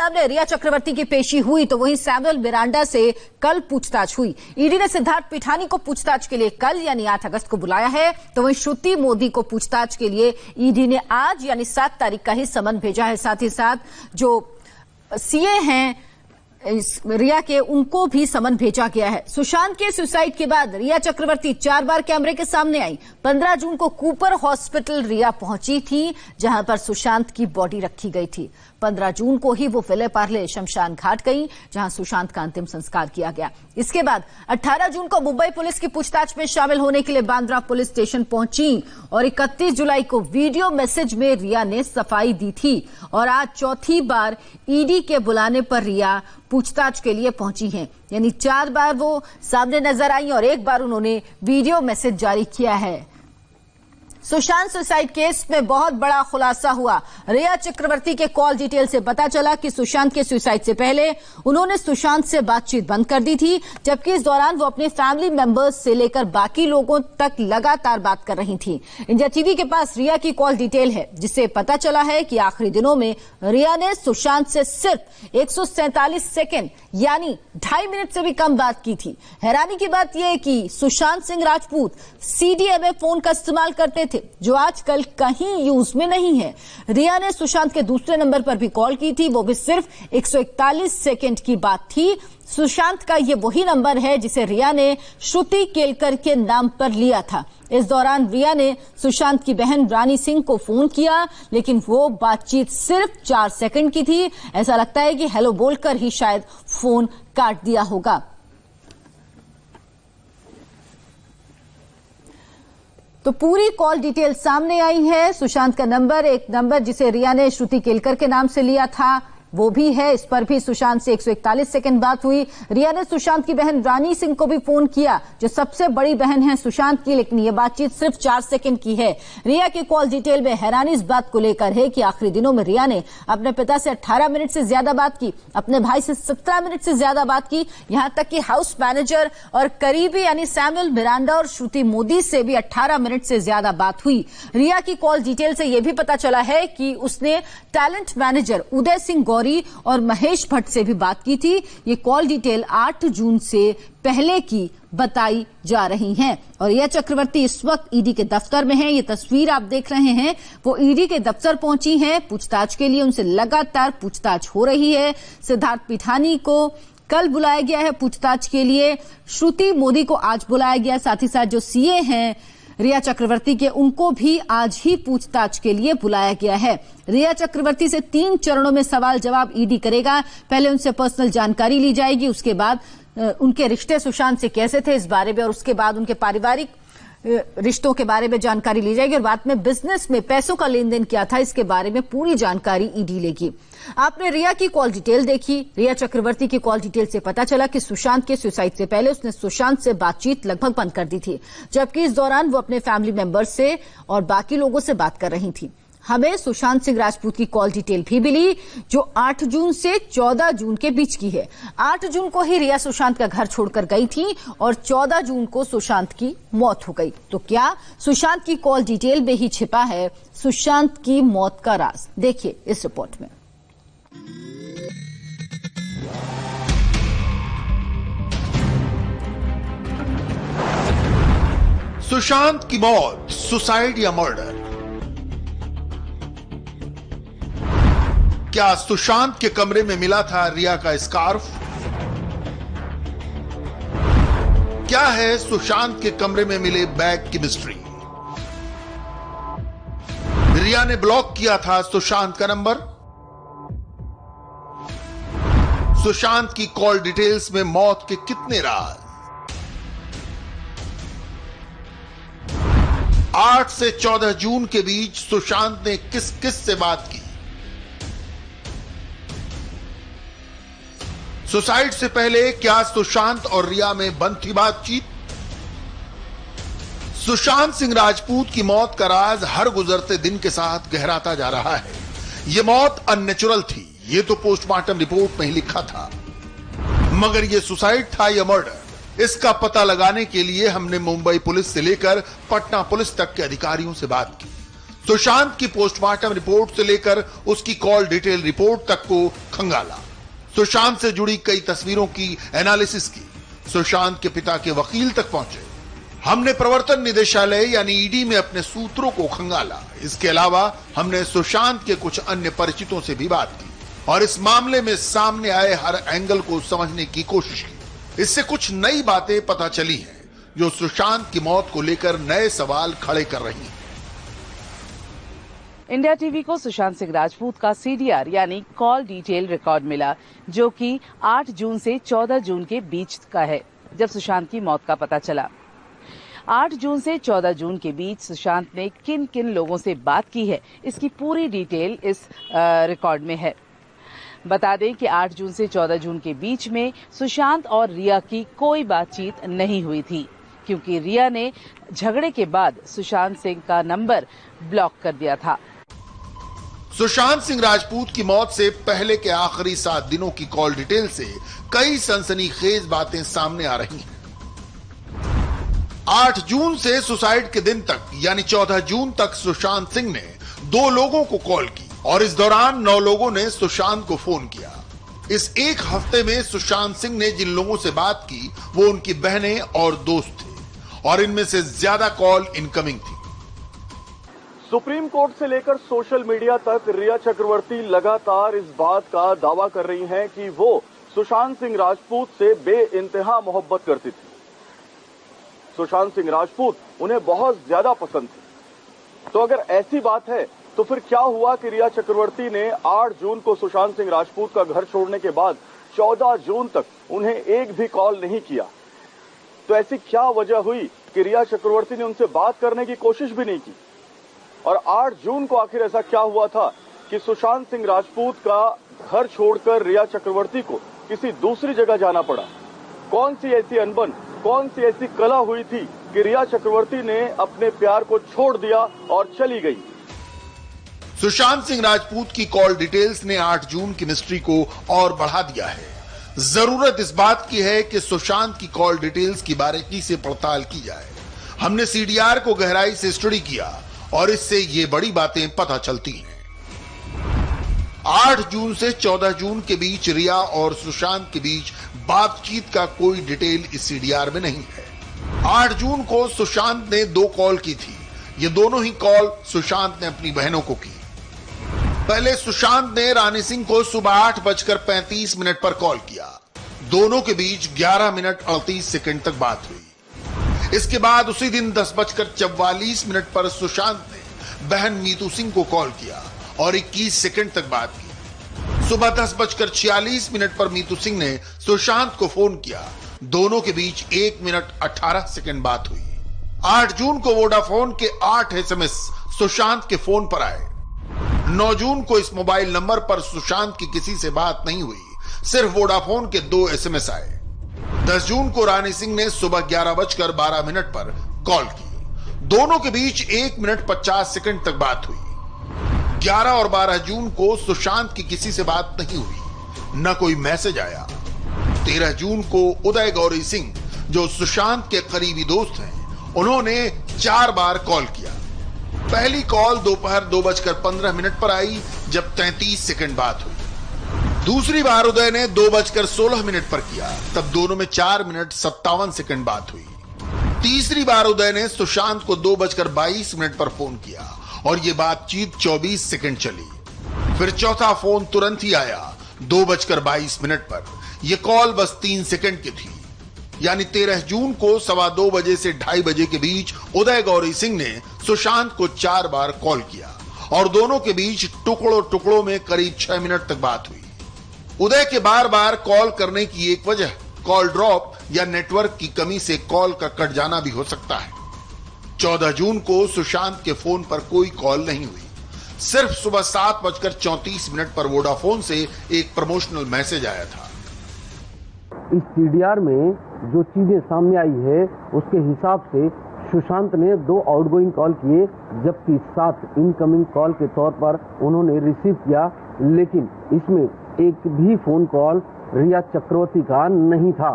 सामने रिया चक्रवर्ती की पेशी हुई तो वहीं सैमुअल मिरांडा से कल पूछताछ हुई। ईडी ने सिद्धार्थ पिठानी को पूछताछ के लिए कल यानी 8 अगस्त को बुलाया है, तो वहीं श्रुति मोदी को पूछताछ के लिए ईडी ने आज यानी 7 तारीख का ही समन भेजा है। साथ ही साथ जो सीए हैं रिया के, उनको भी समन भेजा गया है। सुशांत के सुसाइड के बाद रिया चक्रवर्ती 4 बार कैमरे के सामने आई। 15 जून को कूपर हॉस्पिटल रिया पहुंची थी, जहां पर सुशांत की बॉडी रखी गई थी। 15 जून को ही वो विले पार्ले शमशान घाट गई, जहां सुशांत का अंतिम संस्कार किया गया। इसके बाद 18 जून को मुंबई पुलिस की पूछताछ में शामिल होने के लिए बांद्रा पुलिस स्टेशन पहुंची और 31 जुलाई को वीडियो मैसेज में रिया ने सफाई दी थी। और आज चौथी बार ईडी के बुलाने पर रिया पूछताछ के लिए पहुंची हैं, यानी 4 बार वो सामने नजर आई और 1 बार उन्होंने वीडियो मैसेज जारी किया है। सुशांत सुसाइड केस में बहुत बड़ा खुलासा हुआ। रिया चक्रवर्ती के कॉल डिटेल से पता चला कि सुशांत के सुसाइड से पहले उन्होंने सुशांत से बातचीत बंद कर दी थी, जबकि इस दौरान वो अपने फैमिली मेंबर्स से लेकर बाकी लोगों तक लगातार बात कर रही थी। इंडिया टीवी के पास रिया की कॉल डिटेल है, जिससे पता चला है कि आखिरी दिनों में रिया ने सुशांत से सिर्फ 147 सेकेंड यानी 2.5 मिनट से भी कम बात की थी। हैरानी की बात यह है कि सुशांत सिंह राजपूत सीडीएमए फोन का इस्तेमाल करते थे, जो आजकल कहीं यूज में नहीं है। रिया ने सुशांत के दूसरे नंबर पर भी कॉल की थी, वो भी सिर्फ 141 सेकेंड की बात थी। सुशांत का ये वही नंबर है जिसे रिया ने श्रुति केलकर के नाम पर लिया था। इस दौरान रिया ने सुशांत की बहन रानी सिंह को फोन किया, लेकिन वो बातचीत सिर्फ 4 सेकंड की थी। ऐसा लगता है कि हेलो बोलकर ही शायद फोन काट दिया होगा। तो पूरी कॉल डिटेल सामने आई है। सुशांत का नंबर, एक नंबर जिसे रिया ने श्रुति केलकर के नाम से लिया था, वो भी है। इस पर भी सुशांत से 141 सेकंड बात हुई। रिया ने सुशांत की बहन रानी सिंह को भी फोन किया, जो सबसे बड़ी बहन है सुशांत की, लेकिन ये बातचीत सिर्फ 4 सेकंड की है। रिया की कॉल डिटेल में हैरानी इस बात को लेकर है कि आखिरी दिनों में रिया ने अपने पिता से 18 मिनट से ज्यादा बात की, अपने भाई से 17 मिनट से ज्यादा बात की, यहां तक कि हाउस मैनेजर और करीबी यानी सैमुअल मिरांडा और श्रुति मोदी से भी 18 मिनट से ज्यादा बात हुई। रिया की कॉल डिटेल से यह भी पता चला है कि उसने टैलेंट मैनेजर उदय सिंह गौरी और महेश भट्ट से भी बात की थी। ये कॉल डिटेल 8 जून से पहले की बताई जा रही हैं। और रिया चक्रवर्ती इस वक्त ईडी के दफ्तर में है। ये तस्वीर आप देख रहे हैं, वो ईडी के दफ्तर पहुंची हैं पूछताछ के लिए। उनसे लगातार पूछताछ हो रही है। सिद्धार्थ पिठानी को कल बुलाया गया है पूछताछ के लिए, श्रुति मोदी को आज बुलाया गया, साथ ही साथ जो सीए हैं रिया चक्रवर्ती के, उनको भी आज ही पूछताछ के लिए बुलाया गया है। रिया चक्रवर्ती से 3 चरणों में सवाल जवाब ईडी करेगा। पहले उनसे पर्सनल जानकारी ली जाएगी, उसके बाद उनके रिश्ते सुशांत से कैसे थे इस बारे में, और उसके बाद उनके पारिवारिक रिश्तों के बारे में जानकारी ली जाएगी, और बाद में बिजनेस में पैसों का लेन देन क्या था इसके बारे में पूरी जानकारी ईडी लेगी। आपने रिया की कॉल डिटेल देखी। रिया चक्रवर्ती की कॉल डिटेल से पता चला कि सुशांत के सुसाइड से पहले उसने सुशांत से बातचीत लगभग बंद कर दी थी, जबकि इस दौरान वो अपने फैमिली मेंबर्स से और बाकी लोगों से बात कर रही थी। हमें सुशांत सिंह राजपूत की कॉल डिटेल भी मिली, जो 8 जून से 14 जून के बीच की है। 8 जून को ही रिया सुशांत का घर छोड़कर गई थी और 14 जून को सुशांत की मौत हो गई। तो क्या सुशांत की कॉल डिटेल में ही छिपा है सुशांत की मौत का राज? देखिए इस रिपोर्ट में। सुशांत की मौत सुसाइड या मर्डर? क्या सुशांत के कमरे में मिला था रिया का स्कार्फ? क्या है सुशांत के कमरे में मिले बैग की मिस्ट्री? रिया ने ब्लॉक किया था सुशांत का नंबर? सुशांत की कॉल डिटेल्स में मौत के कितने राज? 8 से 14 जून के बीच सुशांत ने किस किस से बात की? सुसाइड से पहले क्या सुशांत और रिया में बंद थी बातचीत? सुशांत सिंह राजपूत की मौत का राज हर गुजरते दिन के साथ गहराता जा रहा है। यह मौत अननेचुरल थी, यह तो पोस्टमार्टम रिपोर्ट में ही लिखा था, मगर यह सुसाइड था या मर्डर, इसका पता लगाने के लिए हमने मुंबई पुलिस से लेकर पटना पुलिस तक के अधिकारियों से बात की। सुशांत की पोस्टमार्टम रिपोर्ट से लेकर उसकी कॉल डिटेल रिपोर्ट तक को खंगाला। सुशांत से जुड़ी कई तस्वीरों की एनालिसिस की। सुशांत के पिता के वकील तक पहुंचे। हमने प्रवर्तन निदेशालय यानी ईडी में अपने सूत्रों को खंगाला। इसके अलावा हमने सुशांत के कुछ अन्य परिचितों से भी बात की और इस मामले में सामने आए हर एंगल को समझने की कोशिश की। इससे कुछ नई बातें पता चली हैं जो सुशांत की मौत को लेकर नए सवाल खड़े कर रही हैं। इंडिया टीवी को सुशांत सिंह राजपूत का सीडीआर यानी कॉल डिटेल रिकॉर्ड मिला, जो कि 8 जून से 14 जून के बीच का है, जब सुशांत की मौत का पता चला। 8 जून से 14 जून के बीच सुशांत ने किन किन लोगों से बात की है, इसकी पूरी डिटेल इस रिकॉर्ड में है। बता दें कि 8 जून से 14 जून के बीच में सुशांत और रिया की कोई बातचीत नहीं हुई थी, क्योंकि रिया ने झगड़े के बाद सुशांत सिंह का नंबर ब्लॉक कर दिया था। सुशांत सिंह राजपूत की मौत से पहले के आखिरी 7 दिनों की कॉल डिटेल से कई सनसनीखेज बातें सामने आ रही हैं। 8 जून से सुसाइड के दिन तक यानी 14 जून तक सुशांत सिंह ने 2 लोगों को कॉल की और इस दौरान 9 लोगों ने सुशांत को फोन किया। इस एक हफ्ते में सुशांत सिंह ने जिन लोगों से बात की वो उनकी बहनें और दोस्त थे और इनमें से ज्यादा कॉल इनकमिंग थी। सुप्रीम कोर्ट से लेकर सोशल मीडिया तक रिया चक्रवर्ती लगातार इस बात का दावा कर रही हैं कि वो सुशांत सिंह राजपूत से बेइंतहा मोहब्बत करती थी। सुशांत सिंह राजपूत उन्हें बहुत ज्यादा पसंद थे। तो अगर ऐसी बात है तो फिर क्या हुआ कि रिया चक्रवर्ती ने 8 जून को सुशांत सिंह राजपूत का घर छोड़ने के बाद 14 जून तक उन्हें एक भी कॉल नहीं किया? तो ऐसी क्या वजह हुई कि रिया चक्रवर्ती ने उनसे बात करने की कोशिश भी नहीं की? और 8 जून को आखिर ऐसा क्या हुआ था कि सुशांत सिंह राजपूत का घर छोड़कर रिया चक्रवर्ती को किसी दूसरी जगह जाना पड़ा? कौन सी ऐसी अनबन, कौन सी ऐसी कला हुई थी कि रिया चक्रवर्ती ने अपने प्यार को छोड़ दिया और चली गई? सुशांत सिंह राजपूत की कॉल डिटेल्स ने 8 जून की मिस्ट्री को और बढ़ा दिया है। जरूरत इस बात की है कि सुशांत की कॉल डिटेल्स की बारीकी से पड़ताल की जाए। हमने सीडीआर को गहराई से स्टडी किया और इससे ये बड़ी बातें पता चलती हैं। 8 जून से 14 जून के बीच रिया और सुशांत के बीच बातचीत का कोई डिटेल इस सीडीआर में नहीं है। 8 जून को सुशांत ने 2 कॉल की थी। ये दोनों ही कॉल सुशांत ने अपनी बहनों को की। पहले सुशांत ने रानी सिंह को सुबह 8:35 पर कॉल किया। दोनों के बीच 11 मिनट 38 सेकंड तक बात हुई। इसके बाद उसी दिन 10:44 पर सुशांत ने बहन मीतू सिंह को कॉल किया और 21 सेकंड तक बात की। सुबह 10:46 पर मीतू सिंह ने सुशांत को फोन किया। दोनों के बीच 1 मिनट 18 सेकंड बात हुई। 8 जून को वोडाफोन के 8 SMS सुशांत के फोन पर आए। 9 जून को इस मोबाइल नंबर पर सुशांत की किसी से बात नहीं हुई, सिर्फ वोडाफोन के 2 SMS आए। 10 जून को रानी सिंह ने सुबह 11:12 पर कॉल की। दोनों के बीच 1 मिनट 50 सेकंड तक बात हुई। 11 और 12 जून को सुशांत की किसी से बात नहीं हुई, न कोई मैसेज आया। 13 जून को उदय गौरी सिंह, जो सुशांत के करीबी दोस्त हैं, उन्होंने 4 बार कॉल किया। पहली कॉल दोपहर 2:15 पर आई, जब 33 सेकंड बात हुई। दूसरी बार उदय ने 2:16 पर किया, तब दोनों में 4 मिनट 57 सेकंड बात हुई। तीसरी बार उदय ने सुशांत को 2:22 पर फोन किया और यह बातचीत 24 सेकंड चली। फिर चौथा फोन तुरंत ही आया 2:22 पर। यह कॉल बस 3 सेकंड की थी। यानी 13 जून को 2:15 बजे से 2:30 बजे के बीच उदय गौरी सिंह ने सुशांत को 4 बार कॉल किया और दोनों के बीच टुकड़ों टुकड़ों में करीब 6 मिनट तक बात हुई। उदय के बार बार कॉल करने की एक वजह कॉल ड्रॉप या नेटवर्क की कमी से कॉल का कट जाना भी हो सकता है। 14 जून को सुशांत के फोन पर कोई कॉल नहीं हुई। सिर्फ सुबह 7:34 पर वोडाफोन से एक प्रमोशनल मैसेज आया था। इस सीडीआर में जो चीजें सामने आई है उसके हिसाब से सुशांत ने 2 आउटगोइंग कॉल किए, जबकि 7 इनकमिंग कॉल के तौर पर उन्होंने रिसीव किया, लेकिन इसमें एक भी फोन कॉल रिया चक्रवर्ती का नहीं था।